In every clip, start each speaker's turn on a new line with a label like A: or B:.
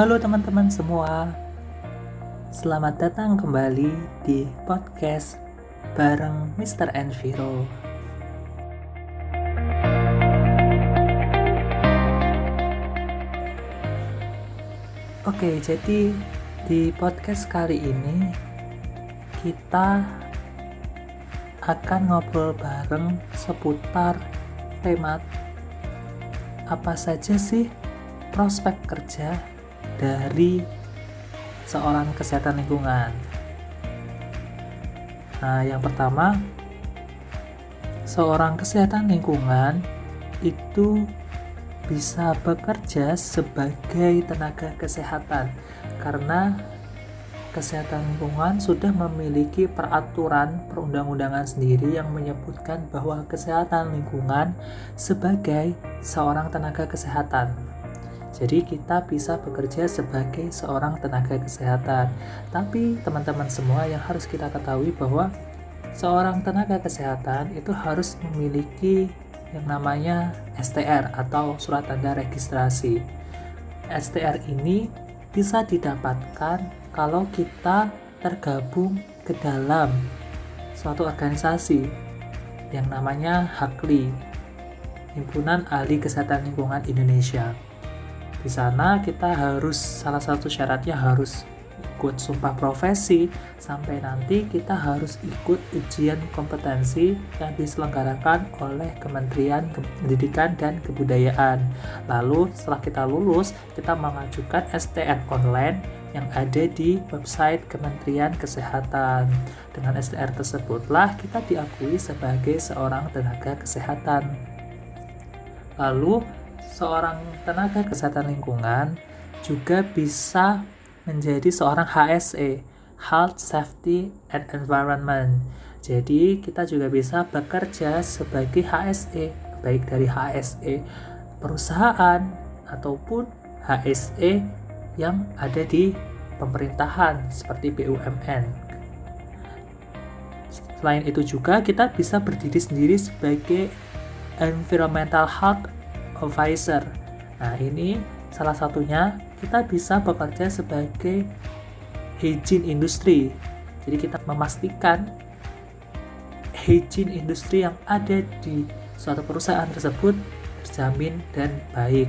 A: Halo teman-teman semua, selamat datang kembali di podcast bareng Mr. Enviro. Oke, jadi di podcast kali ini kita akan ngobrol bareng seputar tema apa saja sih prospek kerja dari seorang kesehatan lingkungan. Nah, yang pertama, seorang kesehatan lingkungan itu bisa bekerja sebagai tenaga kesehatan karena kesehatan lingkungan sudah memiliki peraturan perundang-undangan sendiri yang menyebutkan bahwa kesehatan lingkungan sebagai seorang tenaga kesehatan. Jadi kita bisa bekerja sebagai seorang tenaga kesehatan. Tapi teman-teman semua yang harus kita ketahui bahwa seorang tenaga kesehatan itu harus memiliki yang namanya STR atau surat tanda registrasi. STR ini bisa didapatkan kalau kita tergabung ke dalam suatu organisasi yang namanya HAKLI, Himpunan Ahli Kesehatan Lingkungan Indonesia. Di sana kita salah satu syaratnya harus ikut sumpah profesi, sampai nanti kita harus ikut ujian kompetensi yang diselenggarakan oleh Kementerian Pendidikan dan Kebudayaan. Lalu setelah kita lulus, kita mengajukan STR online yang ada di website Kementerian Kesehatan. Dengan STR tersebutlah kita diakui sebagai seorang tenaga kesehatan. Lalu seorang tenaga kesehatan lingkungan juga bisa menjadi seorang HSE, Health, Safety, and Environment. Jadi kita juga bisa bekerja sebagai HSE, baik dari HSE perusahaan ataupun HSE yang ada di pemerintahan seperti BUMN. Selain itu juga kita bisa berdiri sendiri sebagai Environmental Health Advisor. Nah, ini salah satunya kita bisa bekerja sebagai hygiene industry. Jadi kita memastikan hygiene industri yang ada di suatu perusahaan tersebut terjamin dan baik.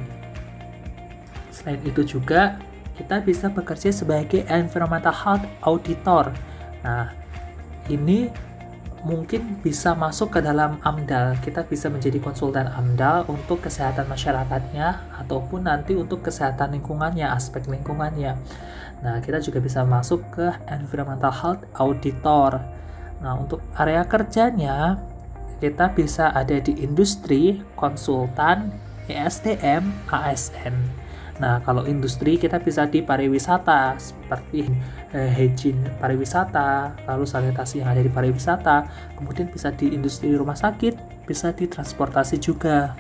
A: Selain itu juga kita bisa bekerja sebagai environmental health auditor. Nah, ini mungkin bisa masuk ke dalam AMDAL. Kita bisa menjadi konsultan AMDAL untuk kesehatan masyarakatnya ataupun nanti untuk kesehatan lingkungannya, aspek lingkungannya. Nah, kita juga bisa masuk ke environmental health auditor. Nah, untuk area kerjanya kita bisa ada di industri, konsultan, ESDM, ASN. Nah, kalau industri kita bisa di pariwisata seperti hygiene pariwisata, lalu sanitasi yang ada di pariwisata, kemudian bisa di industri rumah sakit, bisa di transportasi juga.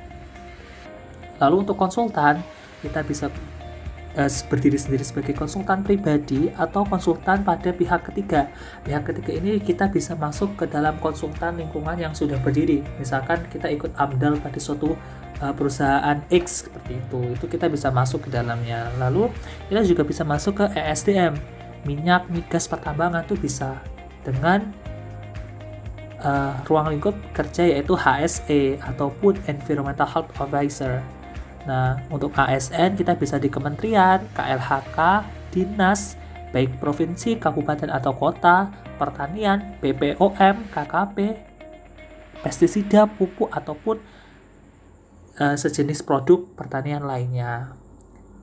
A: Lalu untuk konsultan, kita bisa berdiri sendiri sebagai konsultan pribadi atau konsultan pada pihak ketiga. Pihak ketiga ini kita bisa masuk ke dalam konsultan lingkungan yang sudah berdiri. Misalkan kita ikut AMDAL pada suatu perusahaan X seperti itu kita bisa masuk ke dalamnya. Lalu kita juga bisa masuk ke ESDM, minyak, migas, pertambangan tuh bisa dengan ruang lingkup kerja yaitu HSE ataupun Environmental Health Advisor. Nah, untuk ASN kita bisa di kementerian, KLHK, dinas, baik provinsi, kabupaten atau kota, pertanian, BPOM, KKP, pestisida, pupuk ataupun sejenis produk pertanian lainnya.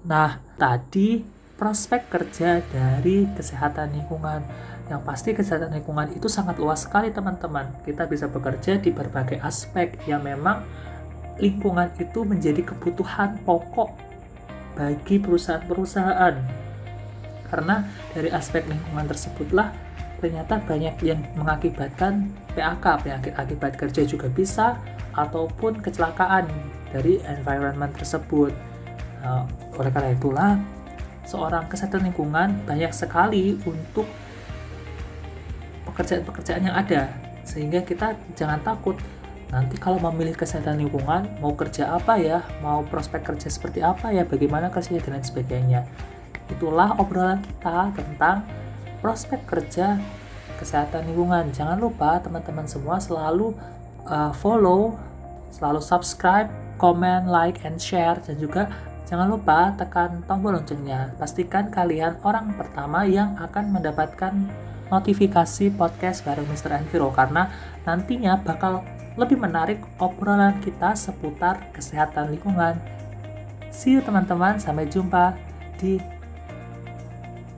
A: Nah, tadi prospek kerja dari kesehatan lingkungan. Yang pasti kesehatan lingkungan itu sangat luas sekali teman-teman. Kita bisa bekerja di berbagai aspek yang memang lingkungan itu menjadi kebutuhan pokok bagi perusahaan-perusahaan. Karena dari aspek lingkungan tersebutlah ternyata banyak yang mengakibatkan PAK, penyakit akibat kerja juga bisa, ataupun kecelakaan dari environment tersebut. Nah, oleh karena itulah seorang kesehatan lingkungan banyak sekali untuk pekerjaan-pekerjaan yang ada, sehingga kita jangan takut nanti kalau memilih kesehatan lingkungan mau kerja apa ya, mau prospek kerja seperti apa ya, bagaimana kerjanya dan lain sebagainya. itulah obrolan kita tentang prospek kerja kesehatan lingkungan. Jangan lupa teman-teman semua selalu follow, selalu subscribe, comment, like, and share, dan juga jangan lupa tekan tombol loncengnya. Pastikan kalian orang pertama yang akan mendapatkan notifikasi podcast bareng Mr. Enviro, karena nantinya bakal lebih menarik obrolan kita seputar kesehatan lingkungan. See you teman-teman, sampai jumpa di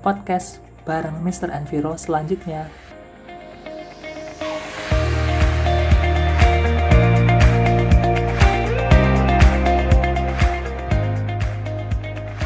A: podcast bareng Mr. Enviro selanjutnya.